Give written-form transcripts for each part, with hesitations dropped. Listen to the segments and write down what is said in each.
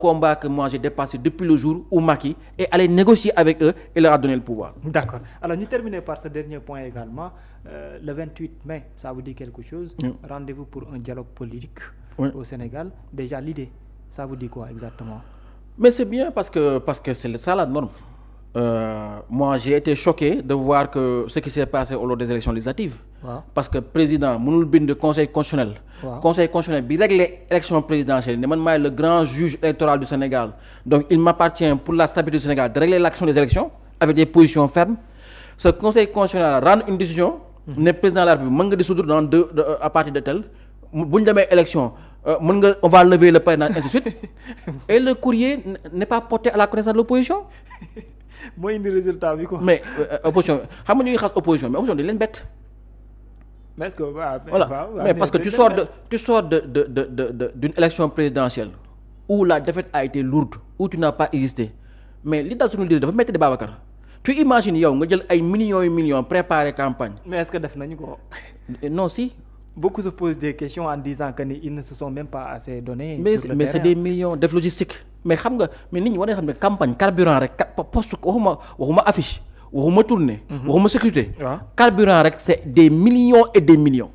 combat que moi j'ai dépassé depuis le jour où Macky est allé négocier avec eux et leur a donné le pouvoir. D'accord. Alors ñu terminer par ce dernier point également. Le 28 mai, ça vous dit quelque chose? Rendez-vous pour un dialogue politique au Sénégal. Déjà l'idée, ça vous dit quoi exactement? Mais c'est bien parce que c'est ça la norme. Moi j'ai été choqué de voir que ce qui s'est passé au long des élections législatives. Parce que président mënul bind conseil constitutionnel. Conseil constitutionnel bi régler élection présidentielle ne man maay le grand juge électoral du Sénégal, donc il m'appartient pour la stabilité du Sénégal de régler l'action des élections avec des positions fermes. Ce conseil constitutionnel rend une décision. Ne président de la République mën nga dissoudre à partir de tel bu ñu demee élection mën nga on va lever le parrainage ainsi de suite et le courrier n'est pas porté à la connaissance de l'opposition. mooy indi résultat bi quoi. Mais opposition xam nga ñu ngi xas opposition mais opposition dañ leen bett. Mais est-ce que mais parce que tu sors d'une élection présidentielle où la défaite a été lourde, où tu n'as pas existé, mais li dal suñu leader dafa metti de Babacar. Tu imagines yow nga jël ay millions et millions préparer campagne. Mais est-ce que def nañu ko? Non, si. Beaucoup se posent des questions en disant que ils ne se sont même pas assez donnés. Mais c'est des millions def logistique. Mais xam nga mais nit ñi war nañu xam ne campagne carburant rek poste waxuma affiche waxuma tournée. waxuma sécurité. Carburant rek c'est des millions et des millions.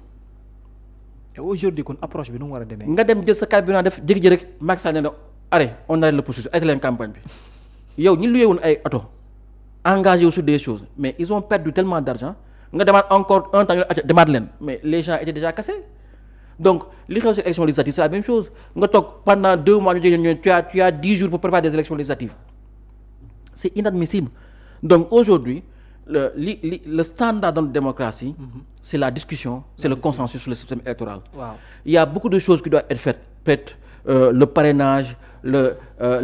Et aujourd'hui kon approche bi nu mu war a demee. nga dem jël sa carburant def jékki-jékki rek Macky Sall ne la arrête on arrête le processus arrêté leen campagne bi yow ñi luyee woon ay oto engagé sur des choses mais ils ont perdu tellement d'argent nga demaat encore un temps ñu demaat leen mais les gens étaient déjà cassés. Donc li xew ci élection législative c'est la même chose nga toog pendant 2 mois ñu jege ñu tu as 10 jours pour préparer des élections législatives. C'est inadmissible. Donc aujourd'hui le standard dans la démocratie c'est la discussion, c'est le consensus sur le système électoral. Il y a beaucoup de choses qui doivent être faites. Peut-être le parrainage, le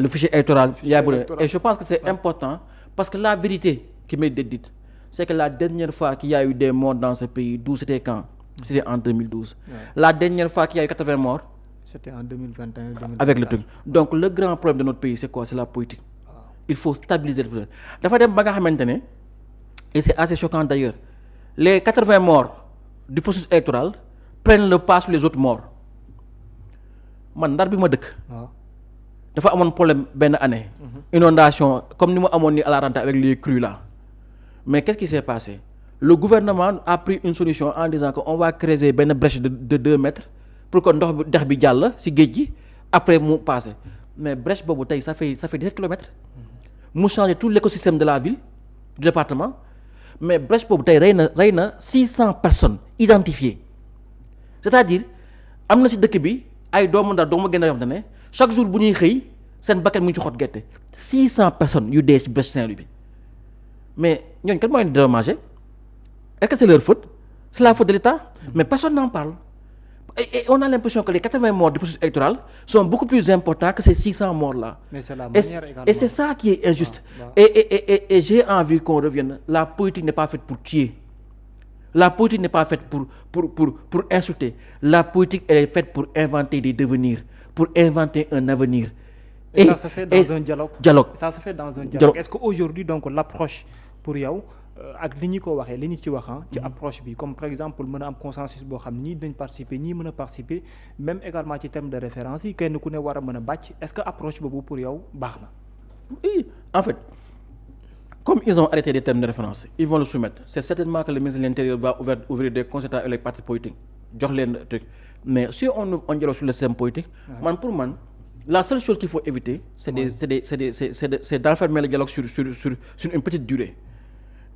fichier électoral, et je pense que c'est important parce que la vérité qui m'est dite, c'est que la dernière fois qu'il y a eu des morts dans ce pays, d'où c'était quand? C'était en 2012. La dernière fois qu'il y a eu 80 morts, c'était en 2021. Avec le truc. Donc le grand problème de notre pays, c'est quoi? C'est la politique. Il faut stabiliser le problème. Dafa dem ba nga xamante ne, et c'est assez choquant d'ailleurs, les 80 morts du processus électoral prennent le pas sur les autres morts. Man Ndar bi ma dëkk. dafa amoon problème benn année. Inondation comme ni mu amoon ni à la rentrée avec les crues là. Mais qu'est-ce qui s'est passé? Le gouvernement a pris une solution en disant que on va créer benn brèche de 2 mètres pour que ndox bi dex bi jàll ci géej gi après mu passer. Mais brèche boobu tey ça fait 17 kilomètres. mu changer tout l'écosystème de la ville du département mais brèche boobu tey rey na 600 personnes identifiées. C'est-à-dire am na ci dëkk bi ay doomu Ndar doomu Guet-Ndar yoo xam ne chaque jour bu ñuy xëy seen bakkan mu ngi ci xot gerte 600 personnes yu dee ci brèche Saint-Louis bi mais ñooñu kat moo leen di dédommager. Est-ce que c'est leur faute? C'est la faute de l'État? Mais personne n'en parle. Et on a l'impression que les 80 morts du processus électoral sont beaucoup plus importants que ces 600 morts-là. Mais c'est la manière également. Et c'est ça qui est injuste. Et j'ai envie qu'on revienne. La politique n'est pas faite pour tuer. La politique n'est pas faite pour insulter. La politique, elle est faite pour inventer des devenirs, pour inventer un avenir. Et ça se fait dans un dialogue. Ça se fait dans un dialogue. Est-ce qu'aujourd'hui, donc, l'approche pour yow ak li ñu ko waxee li ñu ci wax ci approche bi comme par exemple mën a am consensus boo xam ne ñii dañ participer ñii mën a participer même également ci thème de référence yi kenn ku ne war a mën a bàcc est-ce que approche boobu pour yow baax na? Oui, en fait comme ils ont arrêté des thèmes de référence ils vont le soumettre. C'est certainement que le ministre de l'Intérieur va ouvrir des consultations avec les partis politiques jox leen truc mais si on dialogue sur le système politique pour man la seule chose qu'il faut éviter c'est d'enfermer le dialogue sur une petite durée.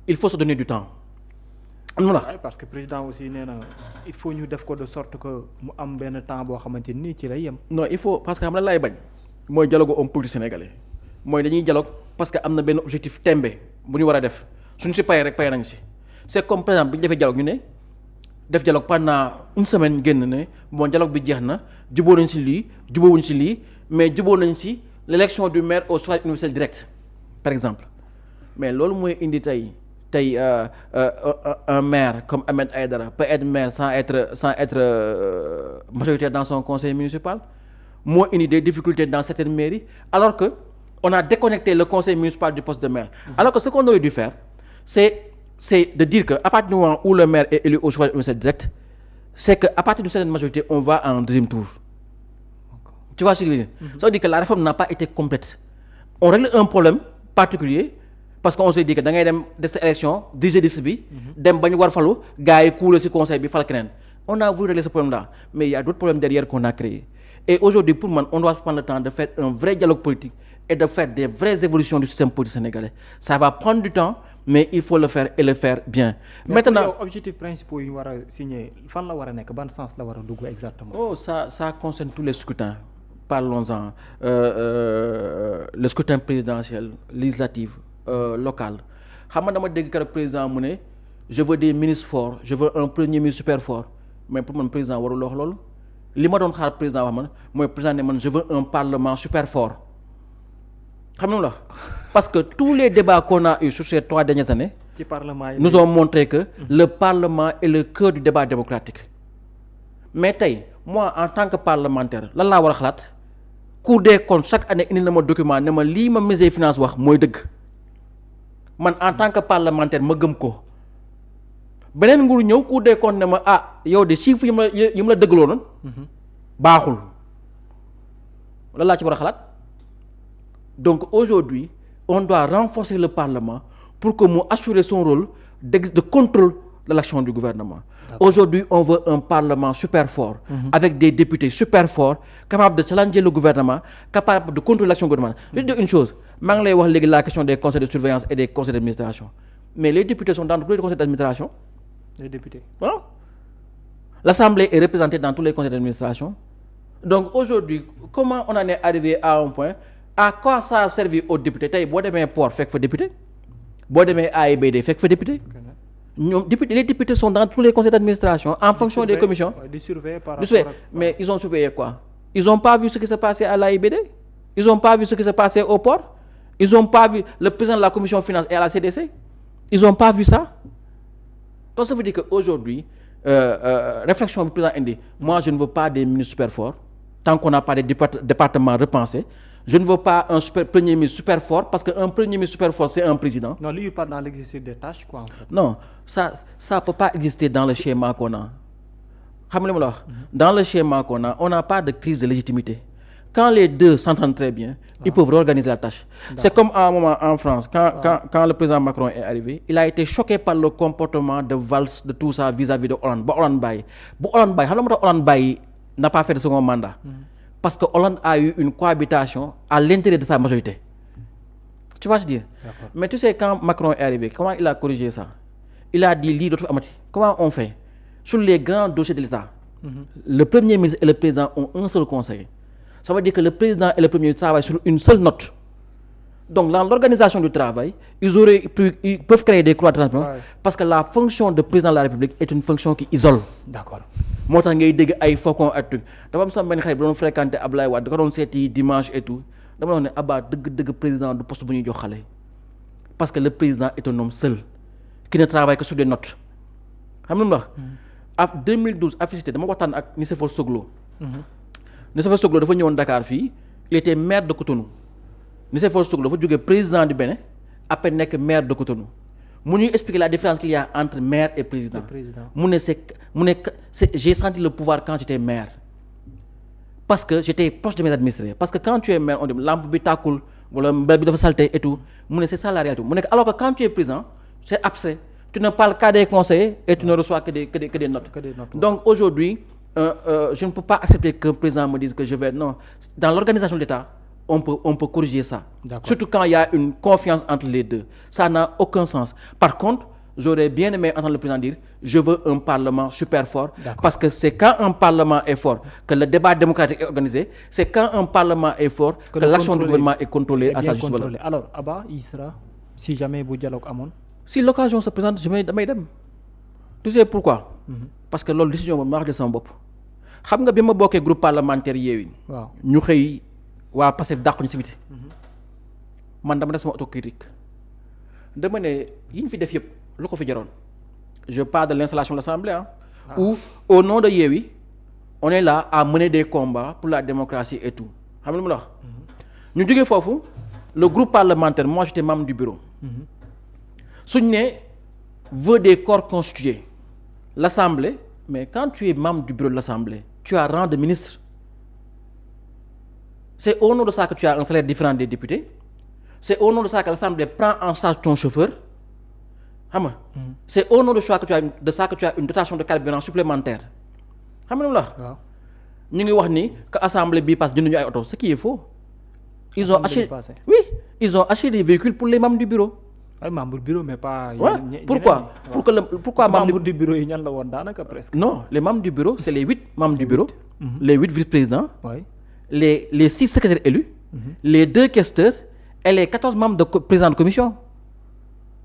Il faut se donner du temps. Parce que président aussi nee na il faut ñu def ko de sorte que mu am benn temps boo xamante ni ci lay yem. Non il faut parce que xam la laay bañ mooy dialogue homme politique sénégalais mooy dañuy dialogue parce que am na benn objectif tembe bu ñu war a def suñu si payee rek pay nañ si. C'est comme par exemple bi ñu defee dialogue ñu ne def dialogue pendant une semaine génn ne bon dialogue bi jeex na jubóo nañ si lii jubóowuñ si lii mais jubóo nañ si l'élection du maire au suffrage universel direct par exemple mais loolu mooy indi tey un maire comme Ahmed Aïdara peut être maire sans être majoritaire dans son conseil municipal moo indi des difficultés dans certaines mairies alors que on a déconnecté le conseil municipal du poste de maire alors que ce qu'on aurait dû faire c'est de dire que à partir du moment où le maire est élu au suffrage universel direct c'est que à partir d'une certaine majorité on va en deuxième tour Tu vois ce que je veux dire? Ça veut dire que la réforme n'a pas été complète. On règle un problème particulier parce qu'on se dit que da ngay dem des élection dix bi dem ba ñu war falu gars yi kuule ci conseil bi fal keneen. On a voulu régler ce problème-là mais il y a d'autres problèmes derrière qu'on a créé et aujourd'hui pour man on doit prendre le temps de faire un vrai dialogue politique et de faire des vraies évolutions du système politique sénégalais. Ça va prendre du temps mais il faut le faire et le faire bien. Maintenant objectifs principaux yi war a signer fan la war a nekk ban sens la war a dugg exactement. Oh ça concerne tous les scrutins. Parlons-en le scrutin présidentiel législatif local xam nga dama dégg keroog président mu ne je veux des ministres forts je veux un premier ministre super fort mais pour man président warul wax loolu li ma doon xaar président wax man mooy président ne man je veux un parlement super fort xam nga la parce que tous les débats qu'on a eu sur ces 3 dernières années ci parlement yi nous ont montré que le parlement est le cœur du débat démocratique mais tey moi en tant que parlementaire lan laa war a xalaat Cour des comptes chaque année indi na ma document ne ma lii ma ministre des finances wax mooy dëgg man en tant que parlementaire ma gëm ko beneen nguur ñëw Cour des comptes ne ma yow de chiffre yi mu la dëggaloo noonu baaxul lan laa ci war a xalaat donc aujourd'hui on doit renforcer le parlement pour que mu assurer son rôle de contrôle de l'action du gouvernement. Aujourd'hui on veut un parlement super fort avec des députés super forts capables de challenger le gouvernement capables de contrôler l'action du gouvernement. Je dis une chose maa ngi lay wax léegi la question des conseils de surveillance et des conseils d'administration mais les députés sont dans tous les conseils d'administration. Les députés. Voilà. L'Assemblée est représentée dans tous les conseils d'administration. Donc aujourd'hui comment on en est arrivé à un point à quoi ça a servi aux députés tey boo demee port fekk fa député boo demee AIBD fekk fa député ñoom les députés sont dans tous les conseils d'administration en fonction des commissions mais ils ont surveillé quoi? Ils ont pas vu ce qui s'est passé à l'AIBD, ils ont pas vu ce qui s'est passé au port, ils ont pas vu le président de la commission finance et à la CDC, ils ont pas vu ça. Donc ça veut dire que aujourd'hui réflexion bi président indi moi je ne veux pas des ministres super forts tant qu'on n'a pas des départements repensés. Je ne veux pas un premier ministre super fort parce qu'un premier ministre super fort c'est un président. Non, lui il parle dans l'exercice des tâches quoi en fait. Non, ça peut pas exister dans le schéma qu'on a. Xam nga li ma la wax. Dans le schéma qu'on a, on n'a pas de crise de légitimité. Quand les deux s'entendent très bien, ils peuvent réorganiser la tâche. C'est comme à un moment en France quand le président Macron est arrivé, il a été choqué par le comportement de Valls de tout ça vis-à-vis de Hollande. Ba Hollande bàyyi. Bu Hollande bàyyi xam nga moo tax Hollande bàyyi n'a pas fait de second mandat. Parce que Hollande a eu une cohabitation à l'intérieur de sa majorité. Tu vois ce que je veux dire? Mais tu sais quand Macron est arrivé, comment il a corrigé ça? Il a dit lii dootu fi amati. Comment on fait? Sur les grands dossiers de l'État, le premier ministre et le président ont un seul conseiller. Ça veut dire que le président et le premier ministre travaillent sur une seule note. Donc dans l'organisation du travail, ils peuvent créer des couloirs de transparence parce que la fonction de président de la République est une fonction qui isole. D'accord. moo tax ngay dégg ay faucon ak truc dafa am sama benn xarit bi doon fréquenter Ablaye Wade da ko doon seeti dimanche et tout dama doon ne Abba dëgg président du poste bu ñuy jox xale parce que le président est un homme seul qui ne travaille que sur des notes xam nga lu ma wax. af 2012 afficité dama waxtaan ak Nicéphore Soglo. Nicéphore Soglo dafa ñëwoon Dakar fii il était maire de Cotonou Nicéphore Soglo dafa jógee président du Bénin après nekk maire de Cotonou. mu ñuy expliquer la différence qu'il y a entre maire et président. mu ne j'ai senti le pouvoir quand j'étais maire parce que j'étais proche de mes administrés parce que quand tu es maire on dit lampe bi tàkkul wala mbel bi dafa salté et tout mu ne c'est ça la réalité mu ne alors que quand tu es président c'est abstrait tu ne parles qu'à des conseillers et tu ne reçois que des notes. Donc aujourd'hui je ne peux pas accepter qu'un président me dise que je vais non dans l'organisation de l'État on peut corriger ça. Surtout quand il y a une confiance entre les deux. Ça n'a aucun sens. Par contre, j'aurais bien aimé entendre le président dire je veux un parlement super fort. Parce que c'est quand un parlement est fort que le débat démocratique est organisé. C'est quand un parlement est fort que l'action du gouvernement est contrôlée à sa juste valeur. Alors, Abba, il sera, si jamais bu dialogue amoon. Si l'occasion se présente, damay dem. Tu sais pourquoi? Parce que loolu décision boobu maa wax de sama bopp. Xam nga bi ma bokkee groupe parlementaire Yewwi. Waaw ñu xëy. waa Pastef dàqu ñu si biti man dama def sama autocritique dama ne yi ñu fi def yëpp lu ko fi jaroon je parle de l'installation de l'Assemblée où au nom de Yewwi on est là à mener des combats pour la démocratie et tout xam nga lu ma la wax ñu jógee foofu le groupe parlementaire moi j'étais membre du bureau suñ ne veut des corps constitués l'Assemblée mais quand tu es membre du bureau de l'Assemblée tu as rang de ministre c'est au nom de ça que tu as un salaire différent des députés c'est au nom de ça que l'Assemblée prend en charge ton chauffeur xam nga. c'est au nom de ça que tu as une dotation de carburant supplémentaire xam nga lu la wax. ñu ngi wax ni que assemblée bii passe jënduñu ay oto ce qui est faux. ils ont acheté des véhicules pour les membres du bureau. ay membres du bureau mais pas. pourquoi membres du bureau yi ñan la woon daanaka presque. non les membres du bureau c'est les 8 membres du bureau. les 8 vice-présidents. oui les 6 secrétaires élus. les 2 questeurs et les 14 membres de président de commission.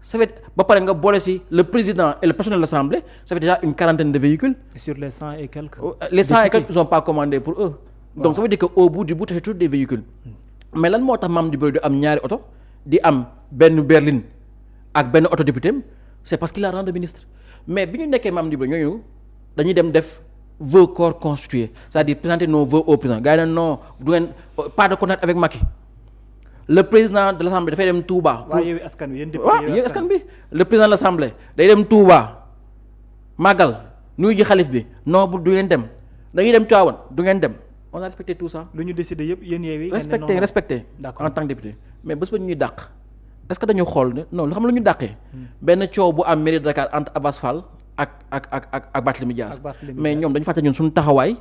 ça fait ba pare nga boole ci le président et le personnel de l'Assemblée ça fait déjà une quarantaine de véhicules. et sur les 100 et quelques. les 100 et quelques ils ont pas commandé pour eux. donc ça veut dire que au bout du bout c'est toujours des véhicules. mais lan moo tax membre du bureau di am ñaari oto di am benn berline ak benn oto député c'est parce qu'il a rang de ministre mais bi ñu nekkee membre du bureau ñooñu dañuy dem def vœux corps constitué c'est-à-dire présenter nos vœux au président gars yi ne non du ngeen pas de contact avec Macky. le président de l'Assemblée dafay dem Touba. waaw Yewwi Askan Wi Yewwi Askan Wi le président de l'Assemblée day dem Touba màggal nuyu ji xalif bi non du ngeen dem dañuy dem Tivaouane du ngeen dem on a respecté tout ça. lu ñu décidé yëpp yéen Yewwi. respecté d'accord en tant que député mais bés ba ñuy dàq est-ce que dañu xool ne non lu xam lu ñu dàqee. benn coow bu am mairie de Dakar entre Abass Fall ak Barthélémy Dias mais ñoom dañu fàtte ñun suñu taxawaay.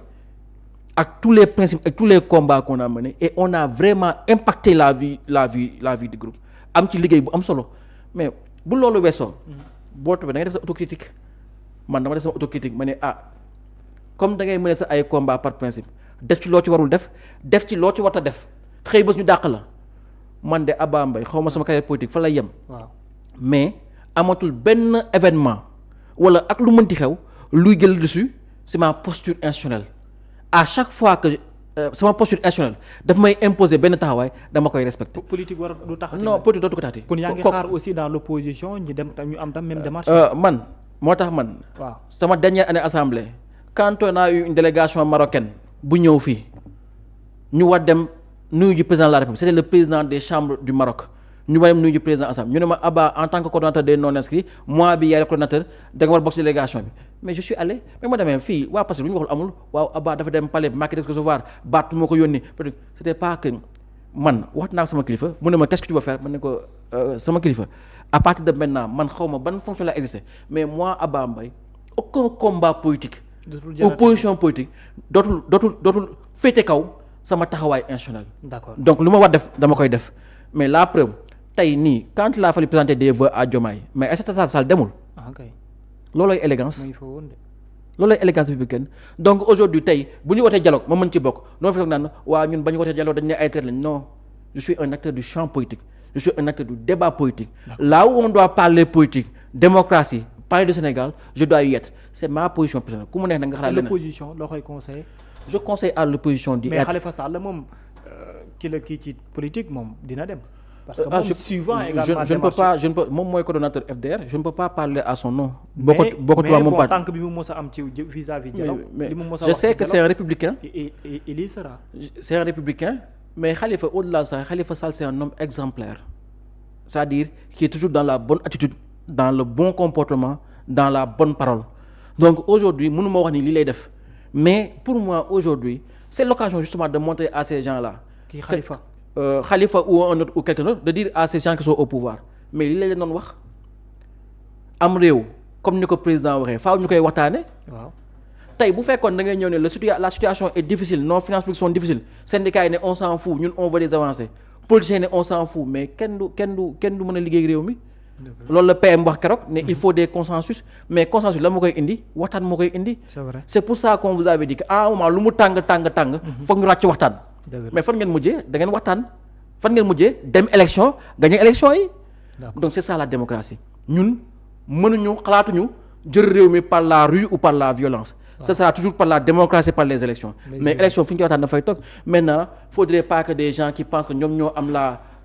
ak tous les principes ak tous les combats qu'on a menés et on a vraiment impacté la vie du groupe am ci liggéey bu am solo mais bu loolu weesoo. boo toobee da ngay def sa autocritique man dama def sama autocritique ma ne comme da ngay mener sa ay combats par principe def ci loo ci warul def ci loo ci war a def xëy bés ñu dàq la man de Abba Mbaye xaw ma sama carrière politique fa lay yem. waaw mais amatul benn événement wala ak lu mënti xew luy jël dessus c'est ma posture institutionnelle. à chaque fois que sama posture institutionnelle daf may imposer benn taxawaay dama koy respecter. politique war du taxati. non politique dootu ko taxati. kon yaa ngi xaar aussi dans l'opposition ñu am tam même démarche. man moo tax man. waaw sama dernière année assemblée. quand on a eu une délégation marocaine bu ñëw fii ñu war dem nuyu ji président de la République c'était le président des chambres du Maroc ñu war dem nuyu ji président assemblée ñu ne ma Abba en tant que coordonnateur des non inscrits moi bi yaay coordonnateur da nga war bokk ci délégation bi. mais je suis allé mais ma demee fii waa parce que lu ñu waxul amul waaw Abba dafa dem palais Macky def ko recevoir baat moo ko yónni peut-être c'était pas que man wax naa sama kilifa mu ne ma qu'est-ce que tu veux faire man ne ko sama kilifa à partir de maintenant man xaw ma ban fonction la existé mais moi Abba Mbaye aucun combat politique opposition politique dootul féete kaw sama taxawaay institutionnel. d'accord donc lu ma war def dama koy def mais la preuve tey nii quand il a fallu présenter des vœux à Diomaye mais Aïssata Tall Sall demul. loolooy élégance loolooy élégance républicaine donc aujourd'hui tey bu ñu wootee dialogue ma mën ci bokk noo fi soog naan waa ñun ba ñu wootee dialogue dañu ne ay traite lañ non je suis un acteur du champ politique je suis un acteur du débat politique. là où on doit parler politique démocratie parler du Sénégal je dois y être c'est ma position personnelle ku mu neex na nga xalaat leneen. l'opposition loo koy conseiller. je conseille à l'opposition di. mais Khalifa Sall moom kii ci politique moom dina dem. parce que moom suivant également je ne peux moom mooy coordonnateur FDR je ne peux pas parler à son nom. bokkatu moom mais tànk bi mu mos a am ci vis-à-vis dialogue. li mu mos a je sais que c'est un républicain. et il y sera. c'est un républicain mais Khalifa au-delà de ça Khalifa Sall c'est un homme exemplaire c'est-à-dire qui est toujours dans la bonne attitude dans le bon comportement dans la bonne parole donc aujourd'hui mënu ma wax ni lii lay def mais pour moi aujourd'hui c'est l'occasion justement de montrer à ces gens-là. kii Khalifa. Khalifa ou un autre ou quelqu'un d'autre de dire à ces gens qui sont au pouvoir mais li leen doon wax am réew comme ni ko président waxee faaw ñu koy waxtaane waaw tey bu fekkoon da ngay ñëw ne la situation est difficile nos finances publiques sont difficiles syndicats yi ne on s'en fout ñun on veut des avancées politiciens ne on s'en fout mais kenn du mën a liggéey réew mi. loolu la PM wax keroog ne il faut des consensus mais consensus la moo koy indi waxtaan moo koy indi. c'est vrai c'est pour ça qu'on vous avait dit que à un moment lu mu tàng. foog ñu ràcc waxtaan. mais fan ngeen mujjee da ngeen waxtaan fan ngeen mujjee dem élection gagner élection yi. donc c'est ça la démocratie ñun mënuñu xalaatuñu jël réew mi par la rue ou par la violence. ce sera toujours par la démocratie par les élections. mais élection fi ñu koy waxtaan dafay toog maintenant faudrait pas que des gens qui pensent que ñoom ñoo am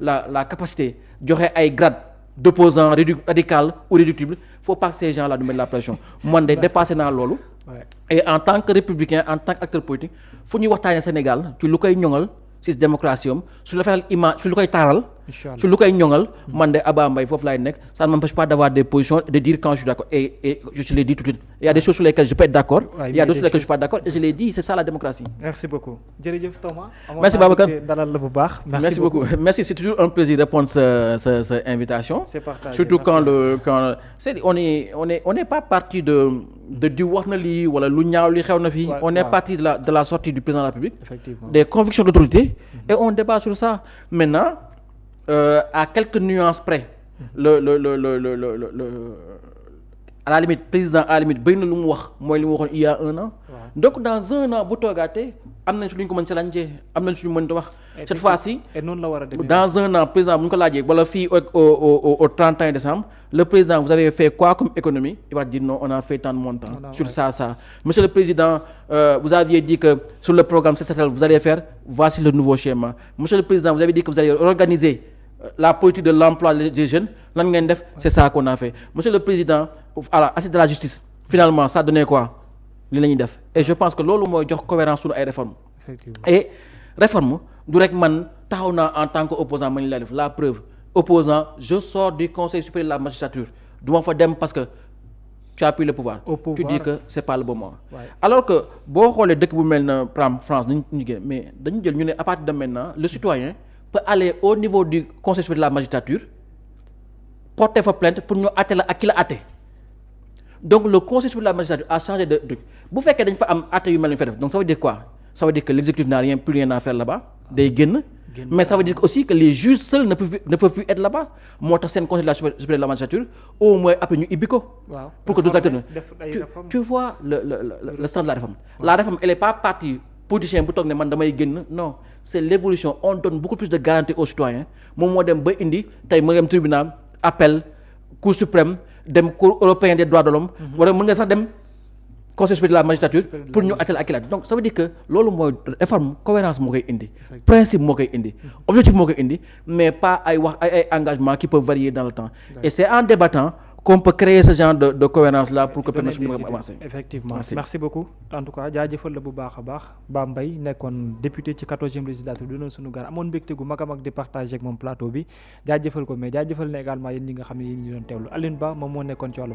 la capacité joxe ay grades d'opposants radical ou réductible faut pas que ces gens là nous mettent la pression man de dépassé naa loolu. et en tant que républicain en tant qu'acteur politique fu ñuy waxtaanee Sénégal ci lu koy ñoŋal ci démocratie am su la fexeel image su lu koy taaral su lu koy ñoŋal man de Abba Mbaye foofu laay nekk ça ne m'empêche pas d'avoir des positions et de dire quand je suis d'accord et je l'ai dit tout de suite il y a des choses sur lesquelles je peux être d'accord il y a d'autres sur lesquelles je suis pas d'accord et je l'ai dit c'est ça la démocratie. Merci beaucoup jërëjëf Thomas. merci Babacar dalal la bu baax. merci beaucoup merci c'est toujours un plaisir de répondre sa invitation. c'est partagé surtout quand c'est on est pas parti de di wax na lii wala lu ñaaw li xew na fii. on est parti de la sortie du président de la République. Effectivement. Des convictions d'autorité. Et on débat sur ça. Maintenant, à quelques nuances près, à la limite président à la limite bëri na lu mu wax mooy li mu waxoon il y a un an. donc dans un an bu toogaatee am nañ su ñu ko mën challenger am nañ suñu mën a wax. cette fois-ci et noonu la war a demee dans un an président bu ñu ko laajee wala fii au 31 décembre le président vous avez fait quoi comme économie il va dire non on a fait tant de montant sur ça monsieur le président vous aviez dit que sur le programme CCTL vous allez faire voici le nouveau schéma monsieur le président vous avez dit que vous allez organiser la politique de l'emploi des jeunes lan ngeen def c'est ça qu'on a fait monsieur le président voilà assise de la justice finalement ça donnait quoi li la ñuy def et je pense que loolu mooy jox cohérence suñu ay réformes. Effectivement. Et réforme du rek man taxaw naa en tant que opposant ma ñu lay def la preuve opposant je sors du conseil supérieur de la magistrature du ma fa dem parce que tu as pris le pouvoir. Tu dis que c'est pas le bon moment. Alors que boo xoolee dëkk bu mel na par France dañu ñu génn mais dañu jël ñu ne à partir de maintenant le citoyen peut aller au niveau du conseil supérieur de la magistrature porter fa plainte pour ñu àtte la ak ki la àtte donc le conseil supérieur de la magistrature a changé de truc bu fekkee dañ fa am àtte yu mel ni fa def donc ça veut dire quoi ça veut dire que l'exécutif n'a plus rien à faire là-bas day génn mais ça veut dire aussi que les juges seuls ne peuvent plus être là-bas moo tax seen conseil supérieur de la magistrature au moins après ñu ibbi ko pour que d'autres acteurs tu vois le sens de la réforme elle est pas partie politicien bu toog ne man damay génn non c'est l'évolution on donne beaucoup plus de garanties aux citoyens moom moo dem ba indi tey mu dem tribunal appel cour suprême dem cour européen des droits de l'homme wala mën nga sax dem conseil supérieur de la magistrature pour ñu attel ak donc ça veut dire que loolu mooy réforme cohérence moo koy indi principe moo koy indi objectif moo koy indi mais pas ay wax ay engagements qui peuvent varier dans le temps et c'est en débattant qu'on peut créer ce genre de cohérence là pour que permettre ñu avancer. Effectivement merci beaucoup en tout cas jaajëfal la bu baax a baax Ba Mbaye nekkoon député ci 14e législature du noonu sunu gar amoon mbégte gu mag a mag di partager ak moom plateau bi jaajëfal ko mais jaajëfal na également yéen ñi nga xam ne yéen ñi doon teewlu Aline Ba moom moo nekkoon ci wàllu